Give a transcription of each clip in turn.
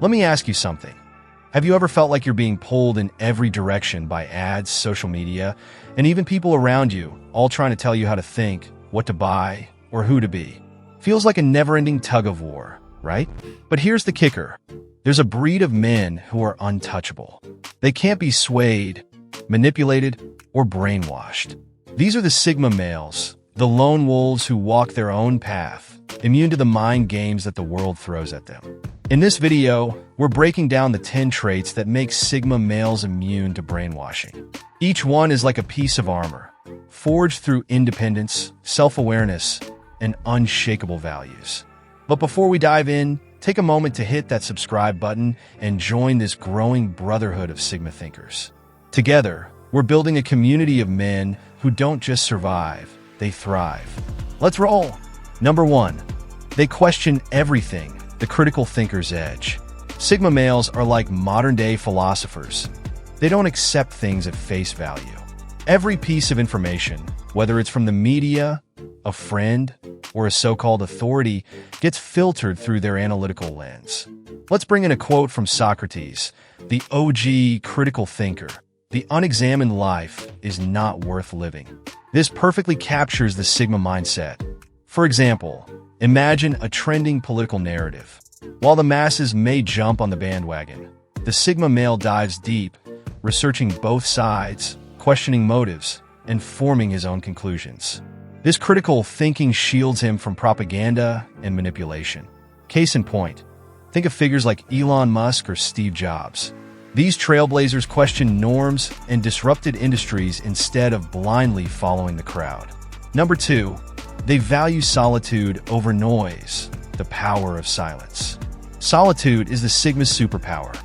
Let me ask you something. Have you ever felt like you're being pulled in every direction by ads, social media, and even people around you, all trying to tell you how to think, what to buy, or who to be? Feels like a never-ending tug-of-war, right? But here's the kicker. There's a breed of men who are untouchable. They can't be swayed, manipulated, or brainwashed. These are the Sigma males, the lone wolves who walk their own path, immune to the mind games that the world throws at them. In this video, we're breaking down the 10 traits that make Sigma males immune to brainwashing. Each one is like a piece of armor, forged through independence, self-awareness, and unshakable values. But before we dive in, take a moment to hit that subscribe button and join this growing brotherhood of Sigma thinkers. Together, we're building a community of men who don't just survive, they thrive. Let's roll! Number 1. They question everything. The critical thinker's edge. Sigma males are like modern-day philosophers. They don't accept things at face value. Every piece of information, whether it's from the media, a friend, or a so-called authority, gets filtered through their analytical lens. Let's bring in a quote from Socrates, the OG critical thinker. The unexamined life is not worth living. This perfectly captures the Sigma mindset. For example, imagine a trending political narrative. While the masses may jump on the bandwagon, the Sigma male dives deep, researching both sides, questioning motives, and forming his own conclusions. This critical thinking shields him from propaganda and manipulation. Case in point, think of figures like Elon Musk or Steve Jobs. These trailblazers questioned norms and disrupted industries instead of blindly following the crowd. Number 2. They value solitude over noise, the power of silence. Solitude is the Sigma's superpower.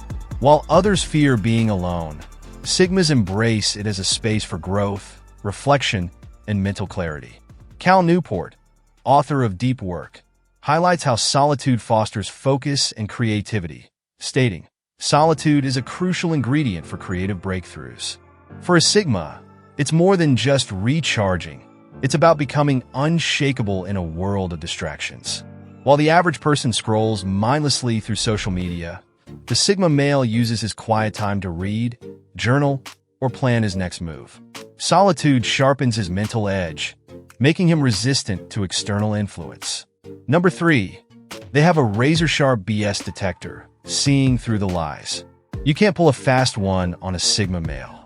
While others fear being alone, Sigmas embrace it as a space for growth, reflection, and mental clarity. Cal Newport, author of Deep Work, highlights how solitude fosters focus and creativity, stating, "Solitude is a crucial ingredient for creative breakthroughs." For a Sigma, it's more than just recharging. It's about becoming unshakable in a world of distractions. While the average person scrolls mindlessly through social media, the Sigma male uses his quiet time to read, journal, or plan his next move. Solitude sharpens his mental edge, making him resistant to external influence. Number 3. They have a razor-sharp BS detector, seeing through the lies. You can't pull a fast one on a Sigma male.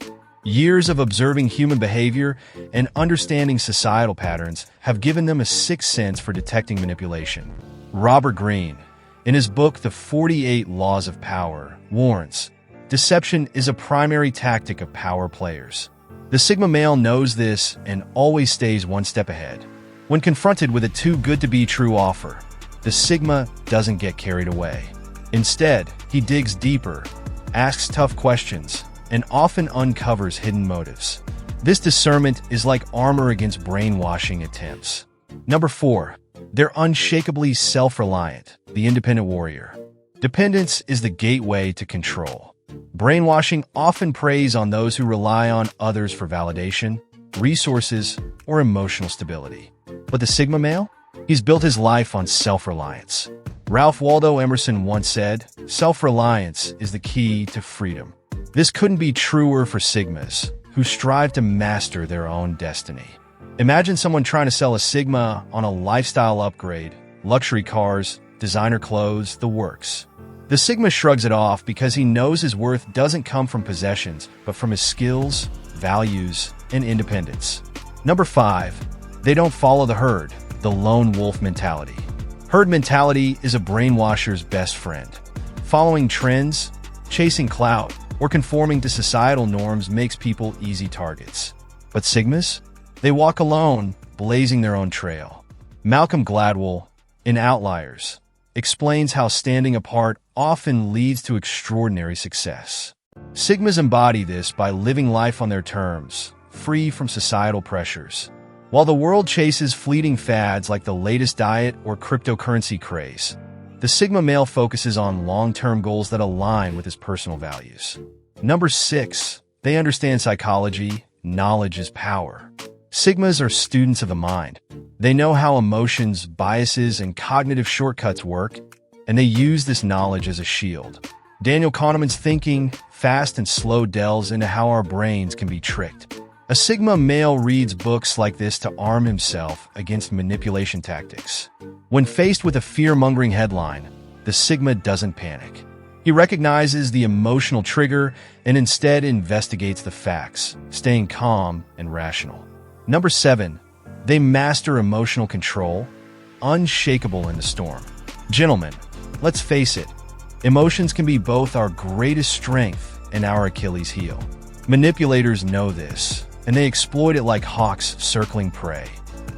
Years of observing human behavior and understanding societal patterns have given them a sixth sense for detecting manipulation. Robert Greene, in his book The 48 Laws of Power, warns, "Deception is a primary tactic of power players." The Sigma male knows this and always stays one step ahead. When confronted with a too-good-to-be-true offer, the Sigma doesn't get carried away. Instead, he digs deeper, asks tough questions, and often uncovers hidden motives. This discernment is like armor against brainwashing attempts. Number 4. They're unshakably self-reliant, the independent warrior. Dependence is the gateway to control. Brainwashing often preys on those who rely on others for validation, resources, or emotional stability. But the Sigma male? He's built his life on self-reliance. Ralph Waldo Emerson once said, "Self-reliance is the key to freedom." This couldn't be truer for Sigmas, who strive to master their own destiny. Imagine someone trying to sell a Sigma on a lifestyle upgrade, luxury cars, designer clothes, the works. The Sigma shrugs it off because he knows his worth doesn't come from possessions, but from his skills, values, and independence. Number 5. They don't follow the herd, the lone wolf mentality. Herd mentality is a brainwasher's best friend. Following trends, chasing clout, or conforming to societal norms makes people easy targets. But Sigmas? They walk alone, blazing their own trail. Malcolm Gladwell, in Outliers, explains how standing apart often leads to extraordinary success. Sigmas embody this by living life on their terms, free from societal pressures. While the world chases fleeting fads like the latest diet or cryptocurrency craze, the Sigma male focuses on long-term goals that align with his personal values. Number 6. They understand psychology. Knowledge is power. Sigmas are students of the mind. They know how emotions, biases, and cognitive shortcuts work, and they use this knowledge as a shield. Daniel Kahneman's thinking, fast and slow, delves into how our brains can be tricked. A Sigma male reads books like this to arm himself against manipulation tactics. When faced with a fear-mongering headline, the Sigma doesn't panic. He recognizes the emotional trigger and instead investigates the facts, staying calm and rational. Number 7. They master emotional control, unshakable in the storm. Gentlemen, let's face it, emotions can be both our greatest strength and our Achilles heel. Manipulators know this, and they exploit it like hawks circling prey.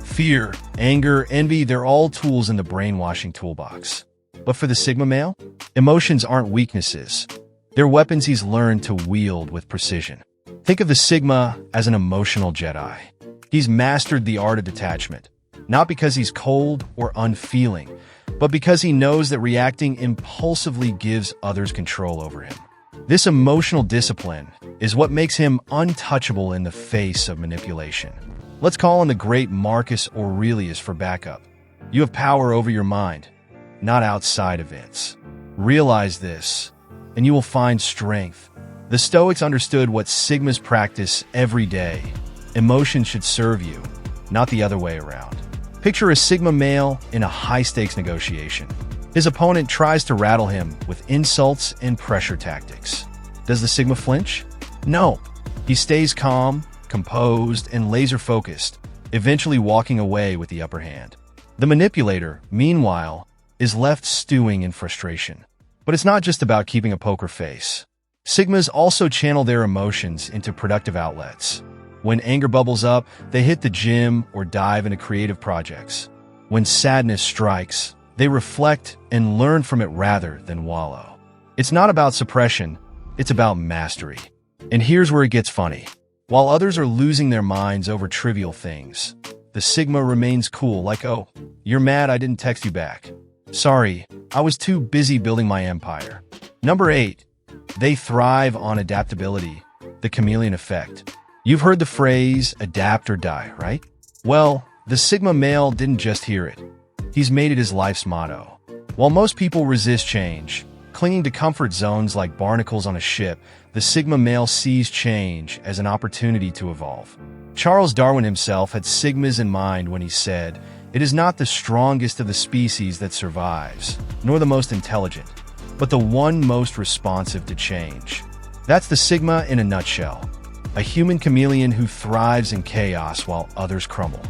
Fear, anger, envy, they're all tools in the brainwashing toolbox. But for the Sigma male, emotions aren't weaknesses. They're weapons he's learned to wield with precision. Think of the Sigma as an emotional Jedi. He's mastered the art of detachment, not because he's cold or unfeeling, but because he knows that reacting impulsively gives others control over him. This emotional discipline is what makes him untouchable in the face of manipulation. Let's call on the great Marcus Aurelius for backup. You have power over your mind, not outside events. Realize this, and you will find strength. The Stoics understood what Sigmas practice every day. Emotions should serve you, not the other way around. Picture a Sigma male in a high-stakes negotiation. His opponent tries to rattle him with insults and pressure tactics. Does the Sigma flinch? No. He stays calm, composed, and laser-focused, eventually walking away with the upper hand. The manipulator, meanwhile, is left stewing in frustration. But it's not just about keeping a poker face. Sigmas also channel their emotions into productive outlets. When anger bubbles up, they hit the gym or dive into creative projects. When sadness strikes, they reflect and learn from it rather than wallow. It's not about suppression, it's about mastery. And here's where it gets funny. While others are losing their minds over trivial things, the Sigma remains cool, like, oh, you're mad I didn't text you back. Sorry, I was too busy building my empire. Number 8. They thrive on adaptability, the Chameleon Effect. You've heard the phrase, adapt or die, right? Well, the Sigma male didn't just hear it. He's made it his life's motto. While most people resist change, clinging to comfort zones like barnacles on a ship, the Sigma male sees change as an opportunity to evolve. Charles Darwin himself had Sigmas in mind when he said, "It is not the strongest of the species that survives, nor the most intelligent, but the one most responsive to change." That's the Sigma in a nutshell. A human chameleon who thrives in chaos while others crumble.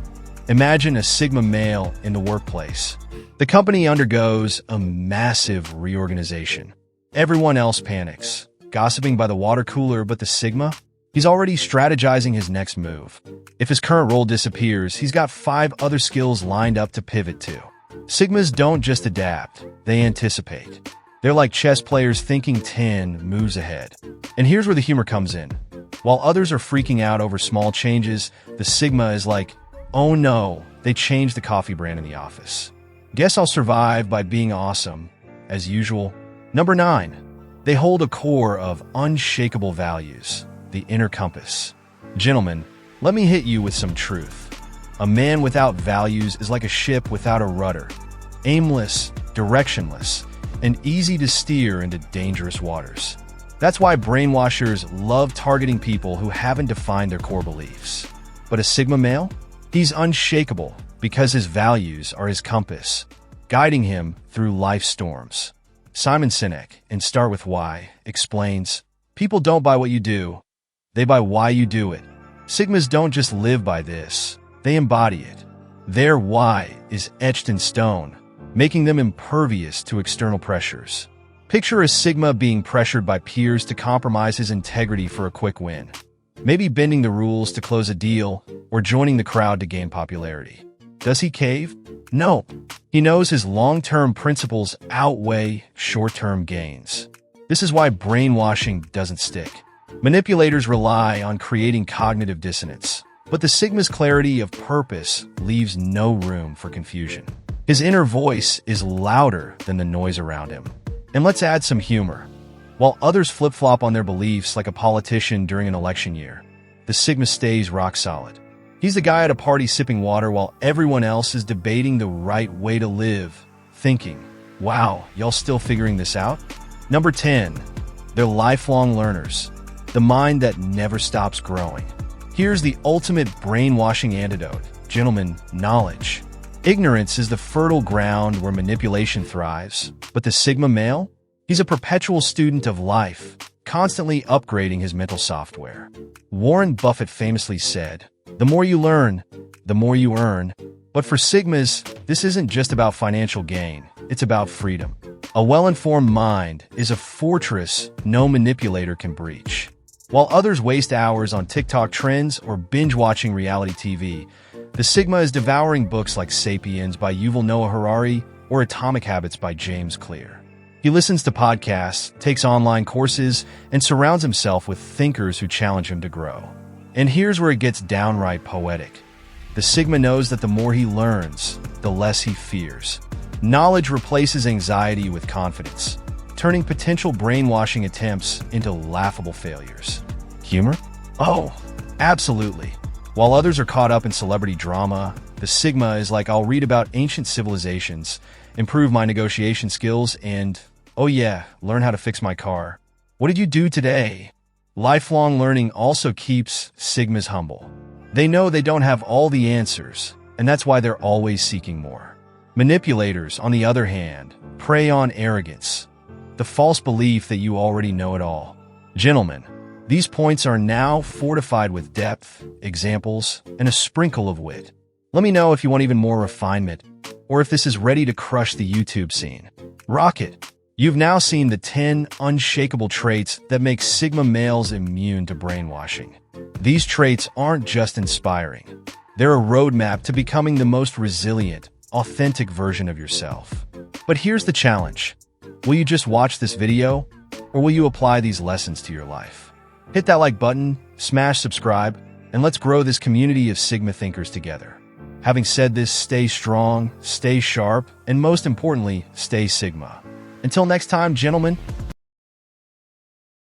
Imagine a Sigma male in the workplace. The company undergoes a massive reorganization. Everyone else panics, gossiping by the water cooler, but the Sigma? He's already strategizing his next move. If his current role disappears, he's got 5 other skills lined up to pivot to. Sigmas don't just adapt, they anticipate. They're like chess players thinking 10 moves ahead. And here's where the humor comes in. While others are freaking out over small changes, the Sigma is like, oh no, they changed the coffee brand in the office. Guess I'll survive by being awesome, as usual. Number 9. They hold a core of unshakable values, the inner compass. Gentlemen, let me hit you with some truth. A man without values is like a ship without a rudder, aimless, directionless, and easy to steer into dangerous waters. That's why brainwashers love targeting people who haven't defined their core beliefs. But a Sigma male? He's unshakable because his values are his compass, guiding him through life's storms. Simon Sinek, in Start With Why, explains, people don't buy what you do, they buy why you do it. Sigmas don't just live by this, they embody it. Their why is etched in stone, making them impervious to external pressures. Picture a Sigma being pressured by peers to compromise his integrity for a quick win. Maybe bending the rules to close a deal, or joining the crowd to gain popularity. Does he cave? No. He knows his long-term principles outweigh short-term gains. This is why brainwashing doesn't stick. Manipulators rely on creating cognitive dissonance, but the Sigma's clarity of purpose leaves no room for confusion. His inner voice is louder than the noise around him. And let's add some humor. While others flip-flop on their beliefs like a politician during an election year, the Sigma stays rock solid. He's the guy at a party sipping water while everyone else is debating the right way to live, thinking, Wow, y'all still figuring this out? Number 10. They're lifelong learners. The mind that never stops growing. Here's the ultimate brainwashing antidote. Gentlemen, knowledge. Ignorance is the fertile ground where manipulation thrives. But the Sigma male? He's a perpetual student of life, constantly upgrading his mental software. Warren Buffett famously said, "The more you learn, the more you earn." But for Sigmas, this isn't just about financial gain, it's about freedom. A well-informed mind is a fortress no manipulator can breach. While others waste hours on TikTok trends or binge-watching reality TV, the Sigma is devouring books like Sapiens by Yuval Noah Harari or Atomic Habits by James Clear. He listens to podcasts, takes online courses, and surrounds himself with thinkers who challenge him to grow. And here's where it gets downright poetic. The Sigma knows that the more he learns, the less he fears. Knowledge replaces anxiety with confidence, turning potential brainwashing attempts into laughable failures. Humor? Oh, absolutely. While others are caught up in celebrity drama, the Sigma is like, I'll read about ancient civilizations, improve my negotiation skills, and, oh yeah, learn how to fix my car. What did you do today? Lifelong learning also keeps Sigmas humble. They know they don't have all the answers, and that's why they're always seeking more. Manipulators, on the other hand, prey on arrogance, the false belief that you already know it all. Gentlemen, these points are now fortified with depth, examples, and a sprinkle of wit. Let me know if you want even more refinement, or if this is ready to crush the YouTube scene. Rock it! You've now seen the 10 unshakable traits that make Sigma males immune to brainwashing. These traits aren't just inspiring. They're a roadmap to becoming the most resilient, authentic version of yourself. But here's the challenge. Will you just watch this video, or will you apply these lessons to your life? Hit that like button, smash subscribe, and let's grow this community of Sigma thinkers together. Having said this, stay strong, stay sharp, and most importantly, stay Sigma. Until next time, gentlemen,